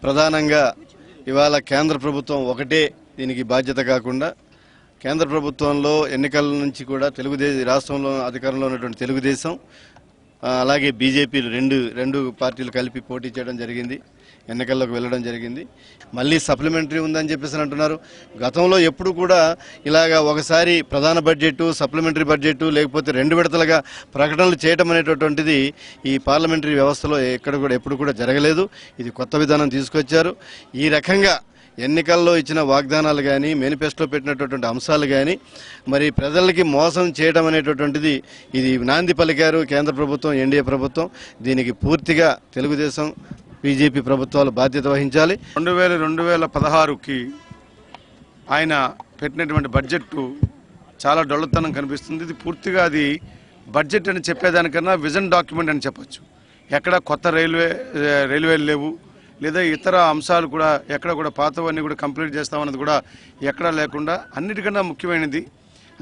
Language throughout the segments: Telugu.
ప్రధానంగా ఇవాళ కేంద్ర ప్రభుత్వం ఒకటే దీనికి బాధ్యత కాకుండా కేంద్ర ప్రభుత్వంలో ఎన్నికల నుంచి కూడా తెలుగుదేశం రాష్ట్రంలో అధికారంలో ఉన్నటువంటి తెలుగుదేశం అలాగే బీజేపీ రెండు పార్టీలు కలిపి పోటీ చేయడం జరిగింది. ఎన్నికల్లోకి వెళ్ళడం జరిగింది. మళ్ళీ సప్లిమెంటరీ ఉందని చెప్పేసి అంటున్నారు. గతంలో ఎప్పుడు కూడా ఇలాగా ఒకసారి ప్రధాన బడ్జెట్, సప్లిమెంటరీ బడ్జెట్ లేకపోతే రెండు విడతలుగా ప్రకటనలు చేయడం అనేటటువంటిది ఈ పార్లమెంటరీ వ్యవస్థలో ఎప్పుడు కూడా జరగలేదు. ఇది కొత్త విధానం తీసుకొచ్చారు. ఈ రకంగా ఎన్నికల్లో ఇచ్చిన వాగ్దానాలు కానీ మేనిఫెస్టోలో పెట్టినటువంటి అంశాలు కానీ మరి ప్రజలకి మోసం చేయడం అనేటటువంటిది ఇది నాంది పలికారు కేంద్ర ప్రభుత్వం, ఎన్డీఏ ప్రభుత్వం. దీనికి పూర్తిగా తెలుగుదేశం బీజేపీ ప్రభుత్వాలు బాధ్యత వహించాలి. 2016కి ఆయన పెట్టినటువంటి బడ్జెట్ చాలా డొల్లతనం కనిపిస్తుంది. ఇది పూర్తిగా అది బడ్జెట్ అని చెప్పేదానికన్నా విజన్ డాక్యుమెంట్ అని చెప్పచ్చు. ఎక్కడ కొత్త రైల్వేలు లేవు, లేదా ఇతర అంశాలు కూడా ఎక్కడ కూడా పాతవన్నీ కూడా కంప్లీట్ చేస్తామన్నది కూడా ఎక్కడా లేకుండా, అన్నిటికన్నా ముఖ్యమైనది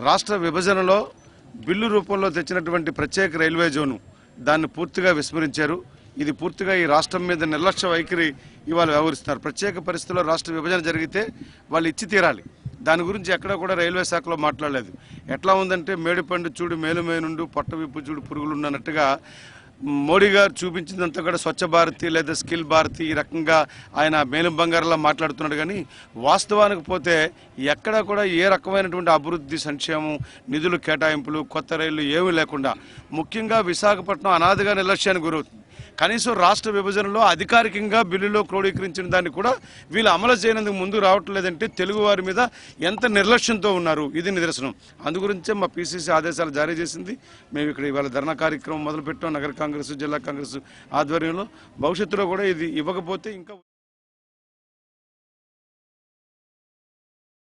రాష్ట్ర విభజనలో బిల్లు రూపంలో తెచ్చినటువంటి ప్రత్యేక రైల్వే జోను దాన్ని పూర్తిగా విస్మరించారు. ఇది పూర్తిగా ఈ రాష్ట్రం మీద నిర్లక్ష్య వైఖరి ఇవాళ వ్యవహరిస్తున్నారు. ప్రత్యేక పరిస్థితుల్లో రాష్ట్ర విభజన జరిగితే వాళ్ళు ఇచ్చి తీరాలి. దాని గురించి ఎక్కడ కూడా రైల్వే శాఖలో మాట్లాడలేదు. ఎట్లా ఉందంటే మేడిపండు చూడు మేలుమేనుండు, పొట్ట విప్పు చూడు పురుగులు ఉన్నట్టుగా మోడీ గారు చూపించిందంతా కూడా స్వచ్ఛ భారతి లేదా స్కిల్ భారతి ఈ రకంగా ఆయన మేలుం బంగారంలా మాట్లాడుతున్నాడు. కానీ వాస్తవానికి పోతే ఎక్కడ కూడా ఏ రకమైనటువంటి అభివృద్ధి, సంక్షేమం, నిధులు కేటాయింపులు, కొత్త రైళ్లు ఏమీ లేకుండా ముఖ్యంగా విశాఖపట్నం అనాదిగా నిర్లక్ష్యానికి గురవుతుంది. కనీసం రాష్ట్ర విభజనలో అధికారికంగా బిల్లులో క్రోడీకరించిన దాన్ని కూడా వీళ్ళు అమలు చేయనందుకు ముందు రావట్లేదంటే తెలుగు వారి మీద ఎంత నిర్లక్ష్యంతో ఉన్నారు ఇది నిదర్శనం. అందుగురించే మా పీసీసీ ఆదేశాలు జారీ చేసింది. మేము ఇక్కడ ఇవాళ ధర్నా కార్యక్రమం మొదలుపెట్టాం. నగర కాంగ్రెస్, జిల్లా కాంగ్రెస్ ఆధ్వర్యంలో. భవిష్యత్తులో కూడా ఇది ఇవ్వకపోతే ఇంకా